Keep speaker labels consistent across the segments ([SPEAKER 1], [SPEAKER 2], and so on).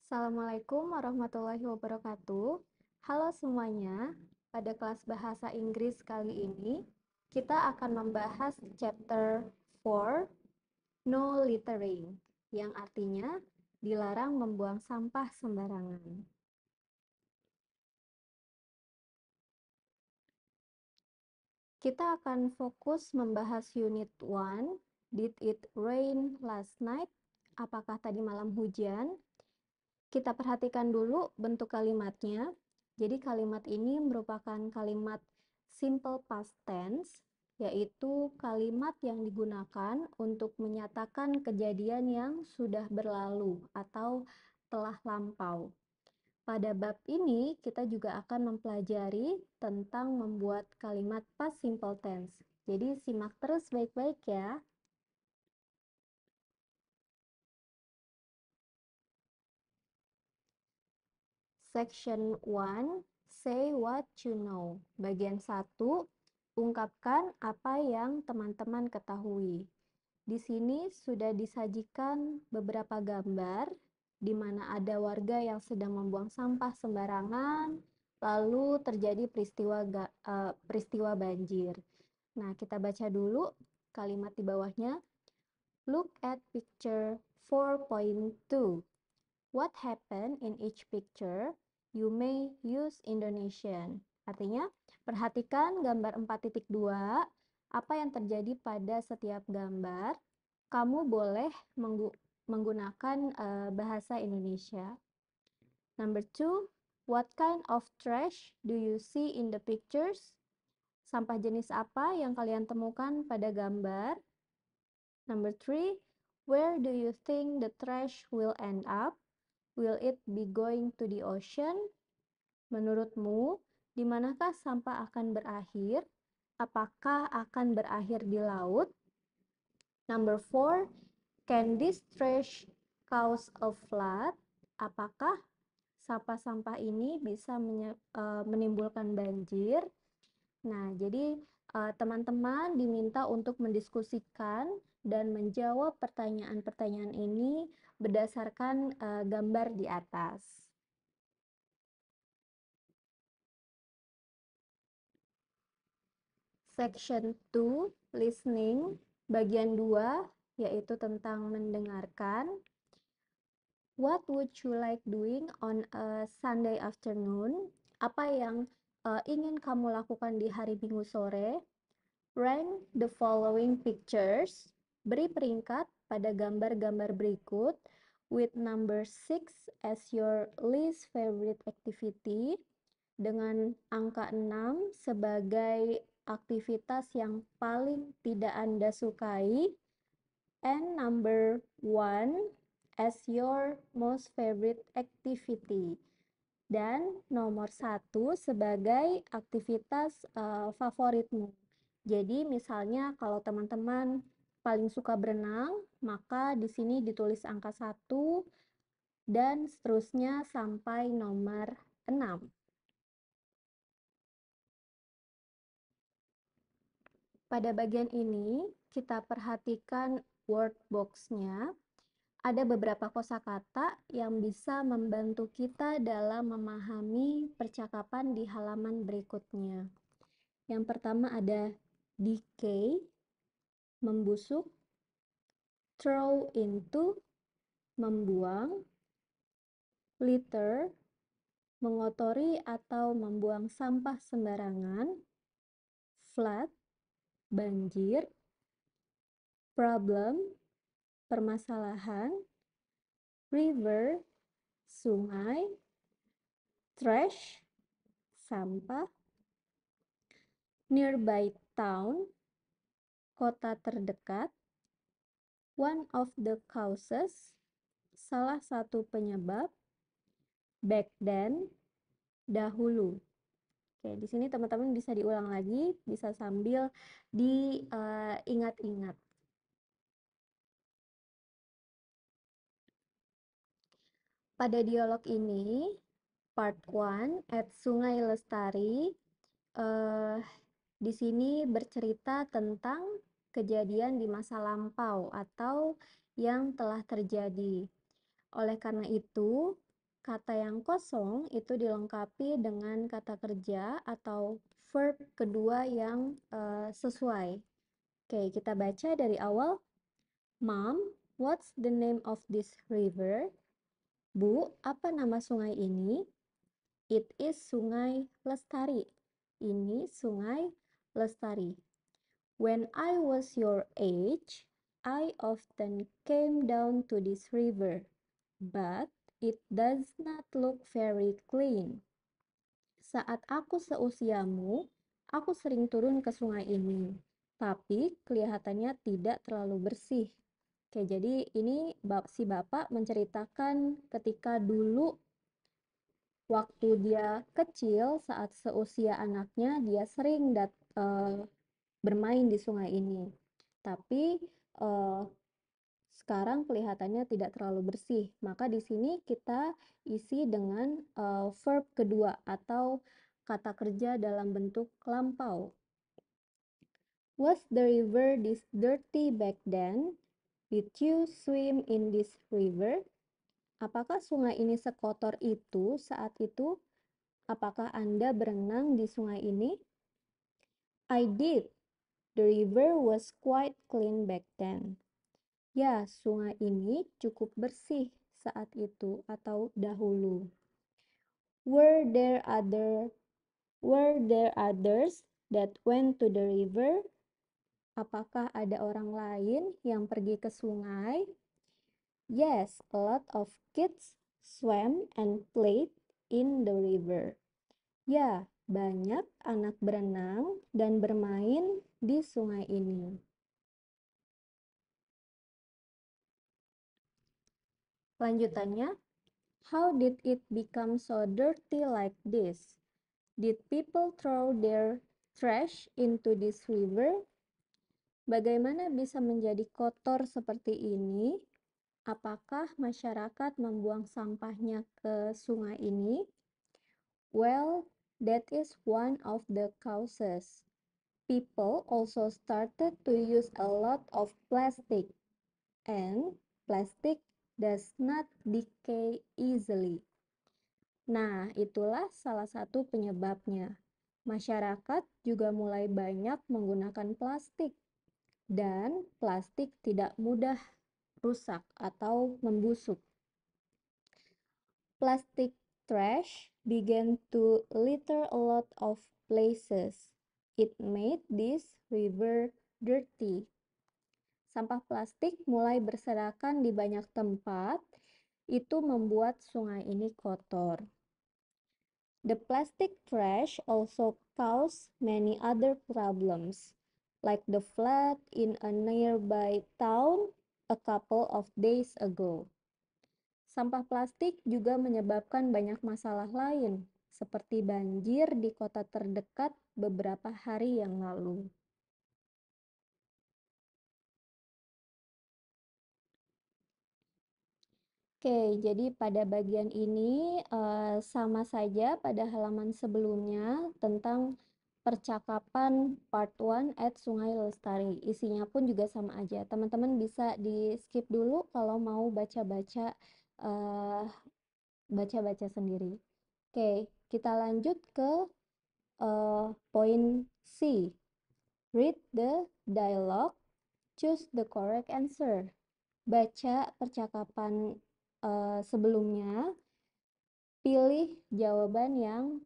[SPEAKER 1] Assalamualaikum warahmatullahi wabarakatuh. Halo semuanya, pada kelas bahasa Inggris kali ini kita akan membahas chapter 4, No Littering, yang artinya dilarang membuang sampah sembarangan. Kita akan fokus membahas unit 1, Did it rain last night? Apakah tadi malam hujan? Kita perhatikan dulu bentuk kalimatnya. Jadi kalimat ini merupakan kalimat simple past tense, yaitu kalimat yang digunakan untuk menyatakan kejadian yang sudah berlalu atau telah lampau. Pada bab ini, kita juga akan mempelajari tentang membuat kalimat past simple tense. Jadi simak terus baik-baik ya. Section 1, Say what you know. Bagian 1, ungkapkan apa yang teman-teman ketahui. Di sini sudah disajikan beberapa gambar di mana ada warga yang sedang membuang sampah sembarangan, lalu terjadi peristiwa banjir. Nah, kita baca dulu kalimat di bawahnya. Look at picture 4.2. What happened in each picture? You may use Indonesian. Artinya, perhatikan gambar 4.2, apa yang terjadi pada setiap gambar. Kamu boleh menggunakan bahasa Indonesia. Number 2, what kind of trash do you see in the pictures? Sampah jenis apa yang kalian temukan pada gambar? Number 3, where do you think the trash will end up? Will it be going to the ocean? Menurutmu, di manakah sampah akan berakhir? Apakah akan berakhir di laut? Number 4, can this trash cause a flood? Apakah sampah-sampah ini bisa menimbulkan banjir? Nah, jadi teman-teman diminta untuk mendiskusikan dan menjawab pertanyaan-pertanyaan ini berdasarkan gambar di atas. Section 2, listening, bagian 2, yaitu tentang mendengarkan. What would you like doing on a Sunday afternoon? Apa yang ingin kamu lakukan di hari Minggu sore? Rank the following pictures. Beri peringkat pada gambar-gambar berikut with number 6 as your least favorite activity, dengan angka 6 sebagai aktivitas yang paling tidak Anda sukai, and number 1 as your most favorite activity, dan nomor 1 sebagai aktivitas favoritmu. Jadi misalnya kalau teman-teman paling suka berenang, maka di sini ditulis angka 1 dan seterusnya sampai nomor 6. Pada bagian ini, kita perhatikan word box-nya. Ada beberapa kosakata yang bisa membantu kita dalam memahami percakapan di halaman berikutnya. Yang pertama ada decay, membusuk, throw into, membuang, litter, mengotori atau membuang sampah sembarangan, flood, banjir, problem, permasalahan, river, sungai, trash, sampah, nearby town, kota terdekat, one of the causes, salah satu penyebab, back then, dahulu. Oke, di sini teman-teman bisa diulang lagi, bisa sambil diingat-ingat. Pada dialog ini, part 1 at Sungai Lestari, di sini bercerita tentang kejadian di masa lampau atau yang telah terjadi. Oleh karena itu, kata yang kosong itu dilengkapi dengan kata kerja atau verb kedua yang sesuai. Oke, kita baca dari awal. Mom, what's the name of this river? Bu, apa nama sungai ini? It is Sungai Lestari. Ini Sungai Lestari. When I was your age, I often came down to this river, but it does not look very clean. Saat aku seusiamu, aku sering turun ke sungai ini, tapi kelihatannya tidak terlalu bersih. Oke, jadi ini si bapak menceritakan ketika dulu waktu dia kecil, saat seusia anaknya, dia sering bermain di sungai ini. Tapi sekarang kelihatannya tidak terlalu bersih. Maka di sini kita isi dengan verb kedua atau kata kerja dalam bentuk lampau. Was the river this dirty back then? Did you swim in this river? Apakah sungai ini sekotor itu saat itu? Apakah Anda berenang di sungai ini? I did. The river was quite clean back then. Ya, sungai ini cukup bersih saat itu atau dahulu. Were there others that went to the river? Apakah ada orang lain yang pergi ke sungai? Yes, a lot of kids swam and played in the river. Ya, banyak anak berenang dan bermain di sungai ini. Lanjutannya, how did it become so dirty like this? Did people throw their trash into this river? Bagaimana bisa menjadi kotor seperti ini? Apakah masyarakat membuang sampahnya ke sungai ini? Well, that is one of the causes. People also started to use a lot of plastic, and plastic does not decay easily. Nah, itulah salah satu penyebabnya. Masyarakat juga mulai banyak menggunakan plastik, dan plastik tidak mudah rusak atau membusuk. Plastic trash began to litter a lot of places. It made this river dirty. Sampah plastik mulai berserakan di banyak tempat, itu membuat sungai ini kotor. The plastic trash also caused many other problems, like the flood in a nearby town a couple of days ago. Sampah plastik juga menyebabkan banyak masalah lain, seperti banjir di kota terdekat beberapa hari yang lalu. Oke, jadi pada bagian ini sama saja pada halaman sebelumnya tentang percakapan part 1 at Sungai Lestari. Isinya pun juga sama aja. Teman-teman bisa di skip dulu kalau mau baca-baca sendiri. Oke, kita lanjut ke poin C. Read the dialogue, choose the correct answer. Baca percakapan sebelumnya, pilih jawaban yang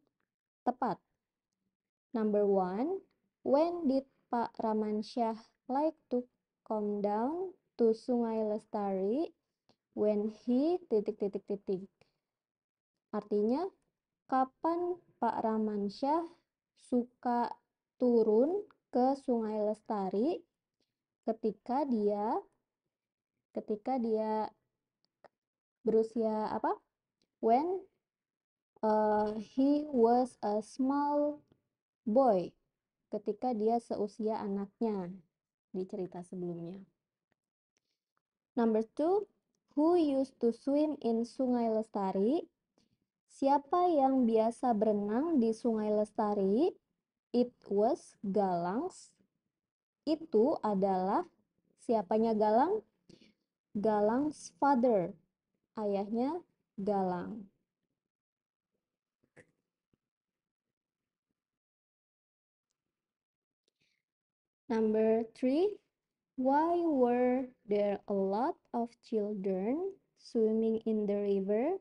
[SPEAKER 1] tepat. Number 1, when did Pak Ramansyah like to come down to Sungai Lestari? When he ... Artinya, kapan Pak Ramansyah suka turun ke Sungai Lestari ketika dia berusia apa? When he was a small boy, ketika dia seusia anaknya di cerita sebelumnya. Number 2, who used to swim in Sungai Lestari? Siapa yang biasa berenang di Sungai Lestari? It was Galangs. Itu adalah siapanya Galang? Galang's father, ayahnya Galang. Number 3, why were there a lot of children swimming in the river?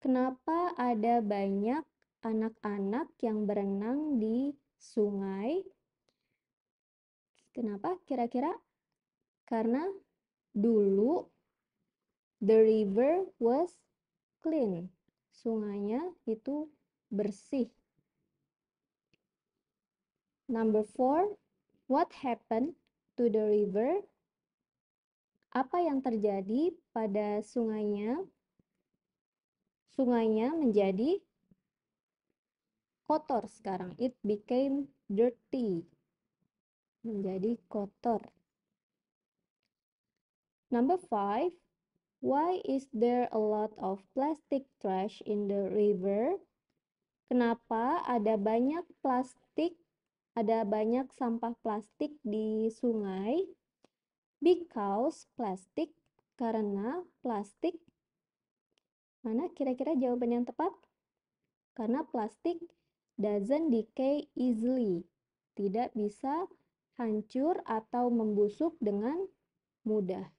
[SPEAKER 1] Kenapa ada banyak anak-anak yang berenang di sungai? Kenapa kira-kira? Karena dulu the river was clean. Sungainya itu bersih. Number 4, what happened to the river? Apa yang terjadi pada sungainya? Sungainya menjadi kotor sekarang. It became dirty. Menjadi kotor. Number 5, why is there a lot of plastic trash in the river? Kenapa ada banyak sampah plastik di sungai? Because plastic, karena plastik. Mana kira-kira jawaban yang tepat? Karena plastik doesn't decay easily. Tidak bisa hancur atau membusuk dengan mudah.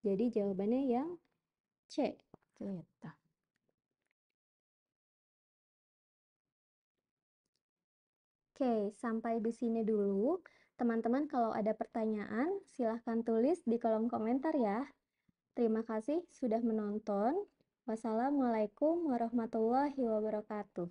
[SPEAKER 1] Jadi jawabannya yang C. Gitu. Oke, sampai di sini dulu. Teman-teman kalau ada pertanyaan, silahkan tulis di kolom komentar ya. Terima kasih sudah menonton. Wassalamualaikum warahmatullahi wabarakatuh.